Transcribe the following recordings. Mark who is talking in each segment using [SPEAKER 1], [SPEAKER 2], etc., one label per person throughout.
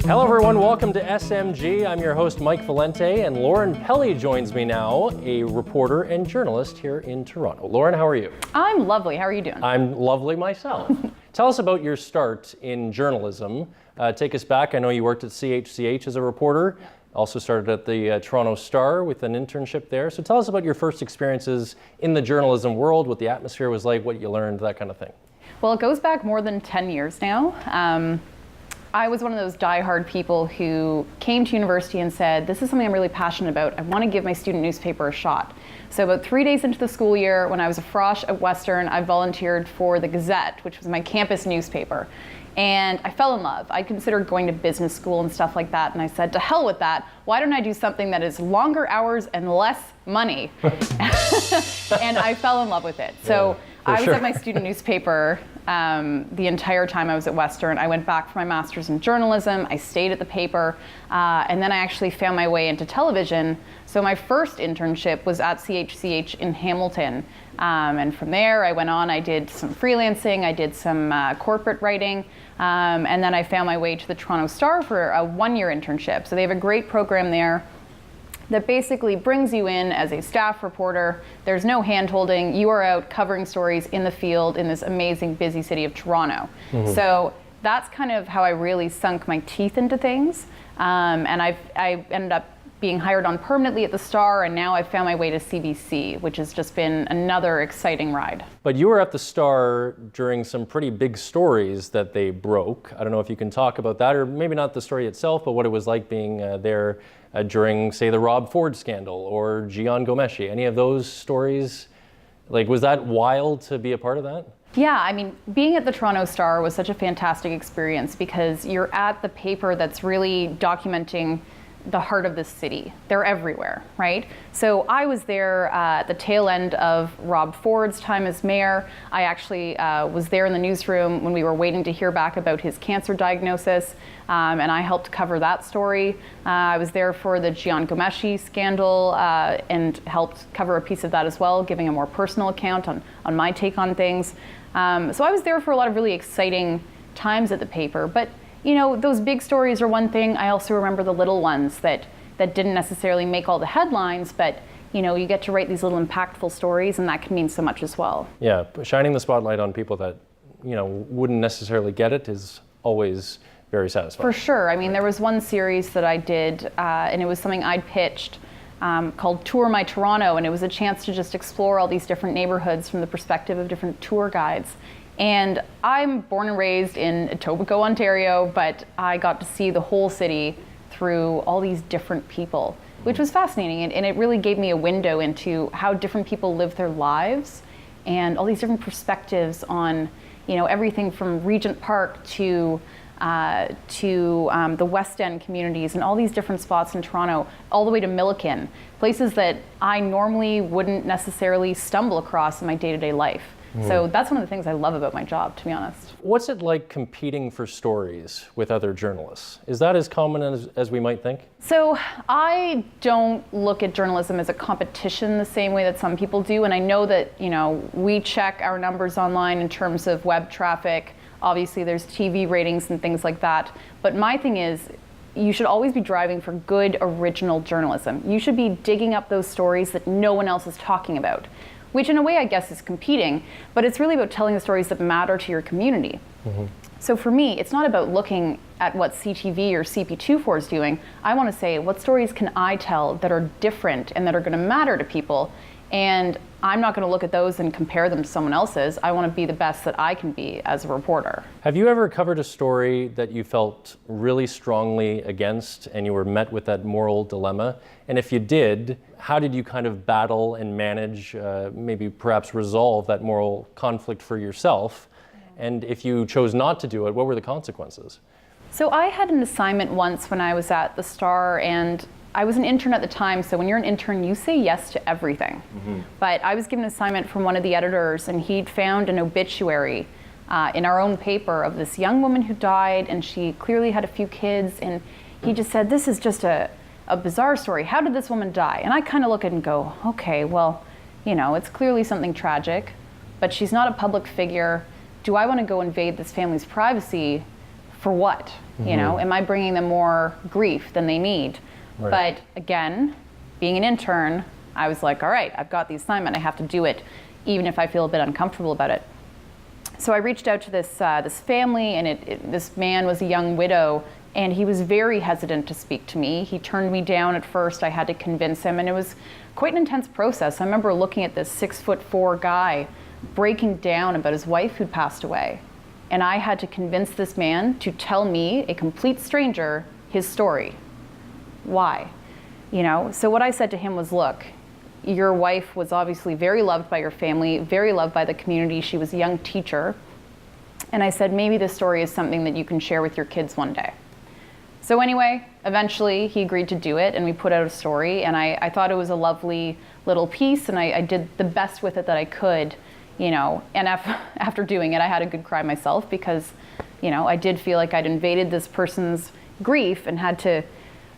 [SPEAKER 1] Hello everyone, welcome to SMG. I'm your host Mike Valente, and Lauren Pelley joins me now, a reporter and journalist here in Toronto. Lauren, how are you?
[SPEAKER 2] I'm lovely. How are you doing?
[SPEAKER 1] I'm lovely myself. Tell us about your start in journalism. Take us back. I know you worked at CHCH as a reporter. Also started at the Toronto Star with an internship there. So tell us about your first experiences in the journalism world, what the atmosphere was like, what you learned, that kind of thing.
[SPEAKER 2] Well, it goes back more than 10 years now. I was one of those diehard people who came to university and said, this is something I'm really passionate about. I want to give my student newspaper a shot. So about 3 days into the school year, when I was a frosh at Western, I volunteered for the Gazette, which was my campus newspaper. And I fell in love. I considered going to business school and stuff like that. And I said, to hell with that. Why don't I do something that is longer hours and less money? And I fell in love with it. So I was at my student newspaper the entire time I was at Western. I went back for my master's in journalism. I stayed at the paper. And then I actually found my way into television. So my first internship was at CHCH in Hamilton. And from there, I went on. I did some freelancing. I did some corporate writing. And then I found my way to the Toronto Star for a one-year internship. So they have a great program there that basically brings you in as a staff reporter. There's no hand-holding. You are out covering stories in the field in this amazing, busy city of Toronto. Mm-hmm. So that's kind of how I really sunk my teeth into things. And I ended up being hired on permanently at the Star, and now I've found my way to CBC, which has just been another exciting ride.
[SPEAKER 1] But you were at the Star during some pretty big stories that they broke. I don't know if you can talk about that, or maybe not the story itself, but what it was like being there during, say, the Rob Ford scandal or Jian Ghomeshi. Any of those stories? Like, was that wild to be a part of that?
[SPEAKER 2] Yeah, I mean, being at the Toronto Star was such a fantastic experience because you're at the paper that's really documenting the heart of the city. They're everywhere, right? So I was there at the tail end of Rob Ford's time as mayor. I actually was there in the newsroom when we were waiting to hear back about his cancer diagnosis, and I helped cover that story. I was there for the Jian Ghomeshi scandal and helped cover a piece of that as well, giving a more personal account on my take on things. So I was there for a lot of really exciting times at the paper, but you know, those big stories are one thing. I also remember the little ones that didn't necessarily make all the headlines, but you know, you get to write these little impactful stories, and that can mean so much as well. Yeah,
[SPEAKER 1] shining the spotlight on people that, you know, wouldn't necessarily get it is always very satisfying.
[SPEAKER 2] For sure. I mean, there was one series that I did, and it was something I'd pitched called Tour My Toronto, and it was a chance to just explore all these different neighborhoods from the perspective of different tour guides. And I'm born and raised in Etobicoke, Ontario, but I got to see the whole city through all these different people, which was fascinating. And it really gave me a window into how different people live their lives and all these different perspectives on, you know, everything from Regent Park to the West End communities and all these different spots in Toronto, all the way to Milliken, places that I normally wouldn't necessarily stumble across in my day-to-day life. So that's one of the things I love about my job, to be honest.
[SPEAKER 1] What's it like competing for stories with other journalists? Is that as common as we might think?
[SPEAKER 2] So I don't look at journalism as a competition the same way that some people do. And I know that, you know, we check our numbers online in terms of web traffic. Obviously there's TV ratings and things like that. But my thing is, you should always be driving for good original journalism. You should be digging up those stories that no one else is talking about, which in a way I guess is competing, but it's really about telling the stories that matter to your community. Mm-hmm. So for me, it's not about looking at what CTV or CP24 is doing. I want to say, what stories can I tell that are different and that are going to matter to people? And I'm not going to look at those and compare them to someone else's. I want to be the best that I can be as a reporter.
[SPEAKER 1] Have you ever covered a story that you felt really strongly against and you were met with that moral dilemma? And if you did, how did you kind of battle and manage, maybe perhaps resolve that moral conflict for yourself? And if you chose not to do it, what were the consequences?
[SPEAKER 2] So I had an assignment once when I was at the Star, and I was an intern at the time, so when you're an intern, you say yes to everything. Mm-hmm. But I was given an assignment from one of the editors, and he'd found an obituary in our own paper of this young woman who died, and she clearly had a few kids, and he just said, this is just a bizarre story. How did this woman die? And I kind of look at it and go, okay, well, you know, it's clearly something tragic, but she's not a public figure. Do I want to go invade this family's privacy for what? You know, am I bringing them more grief than they need?
[SPEAKER 1] Right.
[SPEAKER 2] But again, being an intern, I was like, all right, I've got the assignment, I have to do it, even if I feel a bit uncomfortable about it. So I reached out to this family, and this man was a young widow, and he was very hesitant to speak to me. He turned me down at first. I had to convince him, and it was quite an intense process. I remember looking at this 6'4" guy breaking down about his wife who'd passed away. And I had to convince this man to tell me, a complete stranger, his story. Why? You know, so what I said to him was, look, your wife was obviously very loved by your family, very loved by the community. She was a young teacher. And I said, maybe this story is something that you can share with your kids one day. So anyway, eventually he agreed to do it, and we put out a story, and I thought it was a lovely little piece, and I did the best with it that I could, you know. And after doing it, I had a good cry myself, because, you know, I did feel like I'd invaded this person's grief and had to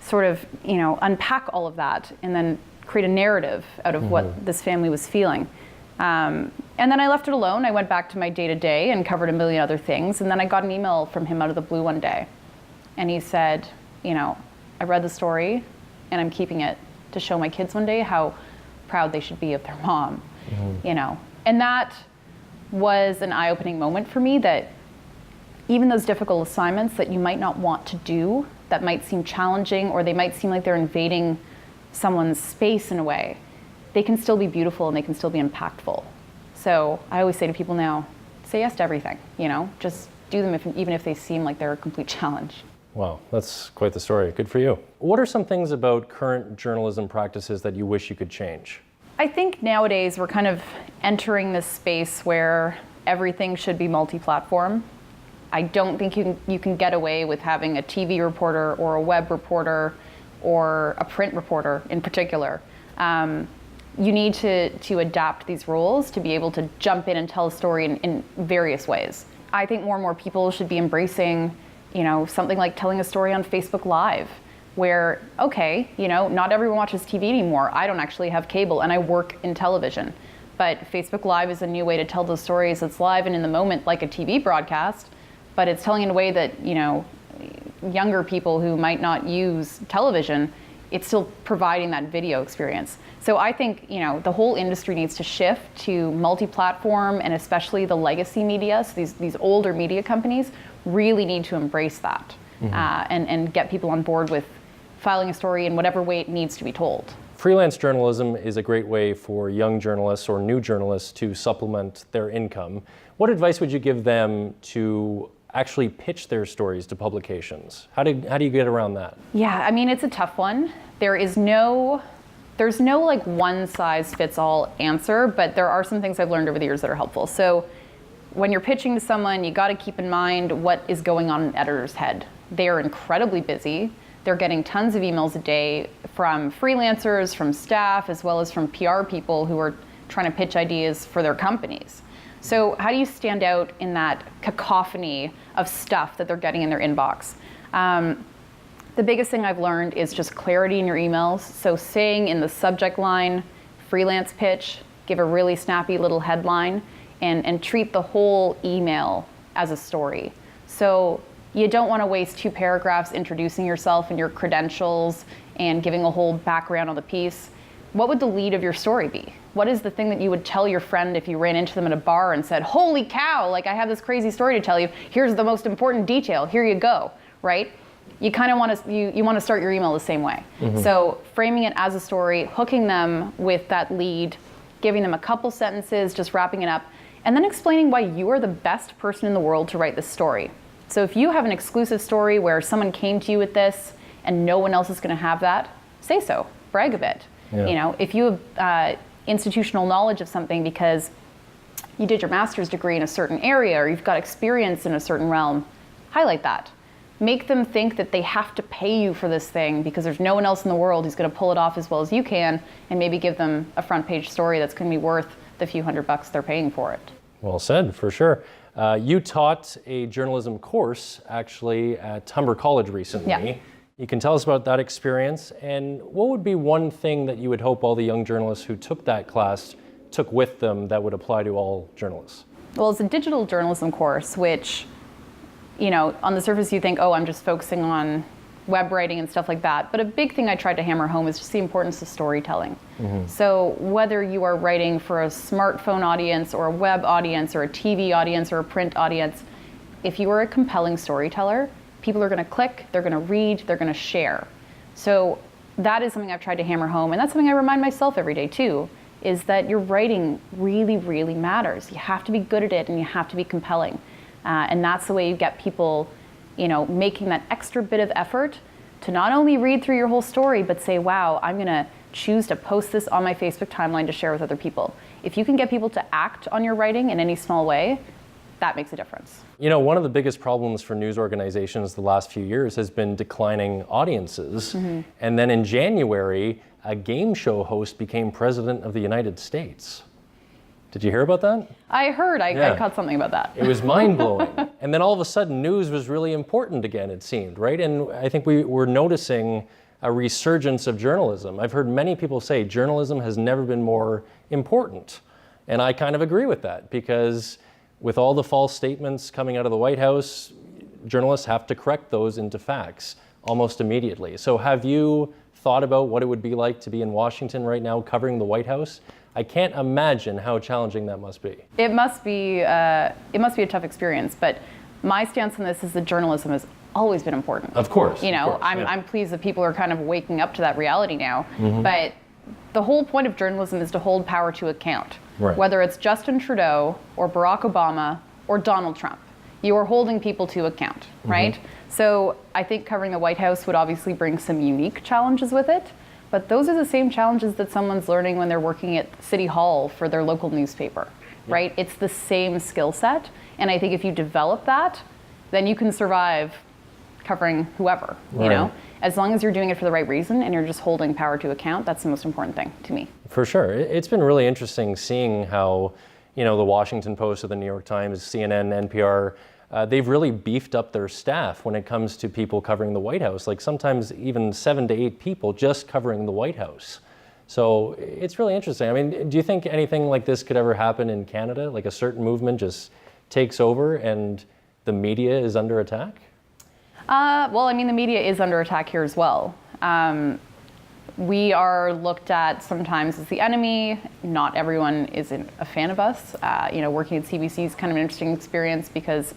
[SPEAKER 2] sort of, you know, unpack all of that and then create a narrative out of what this family was feeling. And then I left it alone. I went back to my day-to-day and covered a million other things, and then I got an email from him out of the blue one day. And he said, you know, I read the story and I'm keeping it to show my kids one day how proud they should be of their mom, you know. And that was an eye-opening moment for me, that even those difficult assignments that you might not want to do, that might seem challenging, or they might seem like they're invading someone's space in a way, they can still be beautiful and they can still be impactful. So I always say to people now, say yes to everything, you know, just do them even if they seem like they're a complete challenge.
[SPEAKER 1] Wow, that's quite the story. Good for you. What are some things about current journalism practices that you wish you could change?
[SPEAKER 2] I think nowadays we're kind of entering this space where everything should be multi-platform. I don't think you can get away with having a TV reporter or a web reporter or a print reporter in particular. You need to adapt these roles to be able to jump in and tell a story in various ways. I think more and more people should be embracing, you know, something like telling a story on Facebook Live, where, okay, you know, not everyone watches TV anymore. I don't actually have cable, and I work in television. But Facebook Live is a new way to tell those stories. It's live and in the moment, like a TV broadcast, but it's telling in a way that, you know, younger people who might not use television, it's still providing that video experience. So I think, you know, the whole industry needs to shift to multi-platform, and especially the legacy media. So these older media companies really need to embrace that and get people on board with filing a story in whatever way it needs to be told.
[SPEAKER 1] Freelance journalism is a great way for young journalists or new journalists to supplement their income. What advice would you give them to actually pitch their stories to publications? How do you get around that?
[SPEAKER 2] Yeah, I mean, it's a tough one. There's no like one size fits all answer, but there are some things I've learned over the years that are helpful. So when you're pitching to someone, you got to keep in mind what is going on in an editor's head. They are incredibly busy. They're getting tons of emails a day from freelancers, from staff, as well as from PR people who are trying to pitch ideas for their companies. So how do you stand out in that cacophony of stuff that they're getting in their inbox? The biggest thing I've learned is just clarity in your emails. So saying in the subject line, freelance pitch, give a really snappy little headline, and treat the whole email as a story. So you don't want to waste 2 paragraphs introducing yourself and your credentials and giving a whole background on the piece. What would the lead of your story be? What is the thing that you would tell your friend if you ran into them at a bar and said, holy cow, like I have this crazy story to tell you. Here's the most important detail. Here you go, right? You kind of want to you want to start your email the same way. So framing it as a story, hooking them with that lead, giving them a couple sentences, just wrapping it up, and then explaining why you are the best person in the world to write this story. So if you have an exclusive story where someone came to you with this and no one else is going to have that, say so, brag a bit.
[SPEAKER 1] Yeah.
[SPEAKER 2] You know, if you have institutional knowledge of something because you did your master's degree in a certain area or you've got experience in a certain realm, highlight that. Make them think that they have to pay you for this thing because there's no one else in the world who's going to pull it off as well as you can, and maybe give them a front page story that's going to be worth the few $100 they're paying for it.
[SPEAKER 1] Well said, for sure. You taught a journalism course actually at Humber College recently.
[SPEAKER 2] Yeah.
[SPEAKER 1] You can tell us about that experience, and what would be one thing that you would hope all the young journalists who took that class took with them that would apply to all journalists?
[SPEAKER 2] Well, it's a digital journalism course, which on the surface you think, oh, I'm just focusing on web writing and stuff like that. But a big thing I tried to hammer home is just the importance of storytelling. So whether you are writing for a smartphone audience or a web audience or a TV audience or a print audience, if you are a compelling storyteller, people are going to click, they're going to read, they're going to share. So that is something I've tried to hammer home, and that's something I remind myself every day too, is that your writing really, really matters. You have to be good at it and you have to be compelling. And that's the way you get people making that extra bit of effort to not only read through your whole story, but say, wow, I'm gonna choose to post this on my Facebook timeline to share with other people. If you can get people to act on your writing in any small way, that makes a difference.
[SPEAKER 1] One of the biggest problems for news organizations the last few years has been declining audiences. And then in January, a game show host became president of the United States. Did you hear about that?
[SPEAKER 2] I heard. I caught something about that.
[SPEAKER 1] It was mind-blowing. And then all of a sudden, news was really important again, it seemed, right? And I think we were noticing a resurgence of journalism. I've heard many people say journalism has never been more important. And I kind of agree with that, because with all the false statements coming out of the White House, journalists have to correct those into facts almost immediately. So have you thought about what it would be like to be in Washington right now covering the White House? I can't imagine how challenging that must be.
[SPEAKER 2] It must be a tough experience, but my stance on this is that journalism has always been important.
[SPEAKER 1] Of course.
[SPEAKER 2] I'm pleased that people are kind of waking up to that reality now, but the whole point of journalism is to hold power to account.
[SPEAKER 1] Right.
[SPEAKER 2] Whether it's Justin Trudeau or Barack Obama or Donald Trump, you are holding people to account, right? So I think covering the White House would obviously bring some unique challenges with it, but those are the same challenges that someone's learning when they're working at City Hall for their local newspaper, right? It's the same skill set, and I think if you develop that, then you can survive covering whoever, you know? As long as you're doing it for the right reason and you're just holding power to account, that's the most important thing to me.
[SPEAKER 1] For sure. It's been really interesting seeing how, the Washington Post or the New York Times, CNN, NPR, they've really beefed up their staff when it comes to people covering the White House, like sometimes even 7 to 8 people just covering the White House. So it's really interesting. I mean, do you think anything like this could ever happen in Canada? Like a certain movement just takes over and the media is under attack?
[SPEAKER 2] Well, I mean, the media is under attack here as well. We are looked at sometimes as the enemy. Not everyone is a fan of us. Working at CBC is kind of an interesting experience because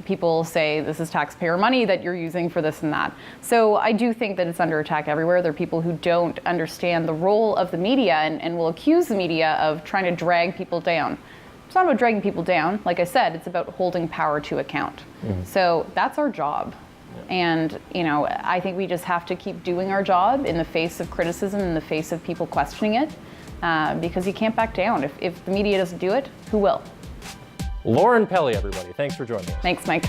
[SPEAKER 2] people say this is taxpayer money that you're using for this and that. So I do think that it's under attack everywhere. There are people who don't understand the role of the media and will accuse the media of trying to drag people down. It's not about dragging people down. Like I said, it's about holding power to account. So that's our job. And, I think we just have to keep doing our job in the face of criticism, in the face of people questioning it, because you can't back down. If the media doesn't do it, who will?
[SPEAKER 1] Lauren Pelley, everybody. Thanks for joining us.
[SPEAKER 2] Thanks, Mike.